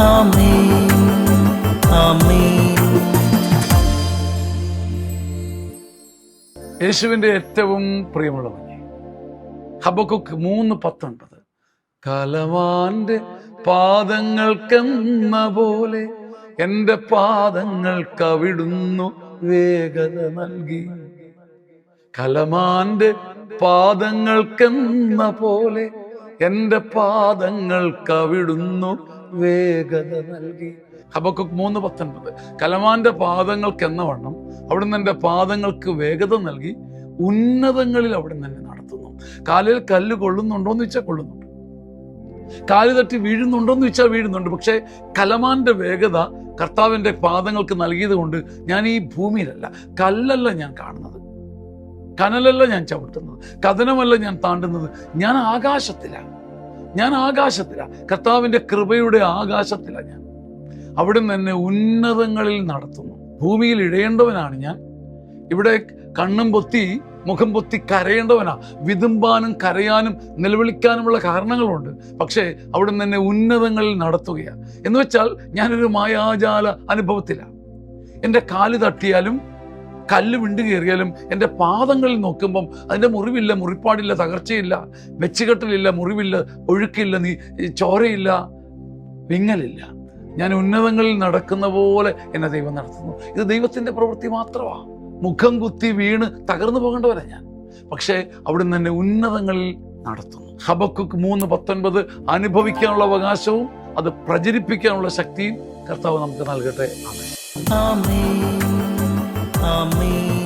ആമേൻ ആമേൻ. യേശുവിൻ്റെ ഏറ്റവും പ്രിയമുള്ള മകനെ, ഹബക്കൂക്ക് 3:19, കലവാന്റെ പാദങ്ങൾക്കെന്ന പോലെ എൻ്റെ പാദങ്ങൾക്കവിടുന്നു വേഗത നൽകി. കലമാന്റെ പാദങ്ങൾക്കെന്ന പോലെ എൻ്റെ പാദങ്ങൾക്കവിടുന്നു വേഗത നൽകി. ഹബക്കൂക്ക് 3:19, കലമാന്റെ പാദങ്ങൾക്കെന്ന വണ്ണം അവിടുന്ന് എൻ്റെ പാദങ്ങൾക്ക് വേഗത നൽകി, ഉന്നതങ്ങളിൽ അവിടുന്ന് എന്നെ നടത്തുന്നു. കാലിൽ കല്ല് കൊള്ളുന്നുണ്ടോ എന്ന് വെച്ചാൽ കൊള്ളുന്നുണ്ട്, കാല് തട്ടി വീഴുന്നുണ്ടോന്ന് വെച്ചാൽ വീഴുന്നുണ്ട്. പക്ഷേ കലമാന്റെ വേഗത കർത്താവിൻ്റെ പാദങ്ങൾക്ക് നൽകിയത് കൊണ്ട് ഞാൻ ഈ ഭൂമിയിലല്ല, കല്ലല്ല ഞാൻ കാണുന്നത്, കനലല്ല ഞാൻ ചവിട്ടുന്നത്, കഥനമല്ല ഞാൻ താണ്ടുന്നത്, ഞാൻ ആകാശത്തിലാണ്. കർത്താവിൻ്റെ കൃപയുടെ ആകാശത്തിലാണ് ഞാൻ. അവിടുന്ന് എന്നെ ഉന്നതങ്ങളിൽ നടത്തുന്നു. ഭൂമിയിൽ ഇഴയേണ്ടവനാണ് ഞാൻ, ഇവിടെ കണ്ണും പൊത്തി മുഖം പൊത്തി കരയേണ്ടവനാ. വിതുമ്പാനും കരയാനും നിലവിളിക്കാനുമുള്ള കാരണങ്ങളുണ്ട്. പക്ഷേ അവിടുന്ന് എന്നെ ഉന്നതങ്ങളിൽ നടത്തുകയാണ്. എന്ന് വെച്ചാൽ ഞാനൊരു മായാജാല അനുഭവത്തിലാണ്. എൻ്റെ കാല് തട്ടിയാലും കല്ല് വിണ്ടു കയറിയാലും എൻ്റെ പാദങ്ങളിൽ നോക്കുമ്പം അതിൻ്റെ മുറിവില്ല, മുറിപ്പാടില്ല, തകർച്ചയില്ല, വെച്ചുകെട്ടലില്ല, മുറിവില്ല, ഒഴുക്കില്ല, ചോരയില്ല, വിങ്ങലില്ല. ഞാൻ ഉന്നതങ്ങളിൽ നടക്കുന്ന പോലെ എന്നെ ദൈവം നടത്തുന്നു. ഇത് ദൈവത്തിൻ്റെ പ്രവൃത്തി മാത്രമാണ്. മുഖം കുത്തി വീണ് തകർന്നു പോകേണ്ടവരാ ഞാൻ, പക്ഷേ അവിടുന്ന് എന്നെ ഉന്നതങ്ങളിൽ നടത്തുന്നു. ഹബക്കൂക്ക് 3:19, അനുഭവിക്കാനുള്ള അവകാശവും അത് പ്രചരിപ്പിക്കാനുള്ള ശക്തിയും കർത്താവ് നമുക്ക് നൽകട്ടെ. ആമേൻ ആമേൻ ആമേൻ.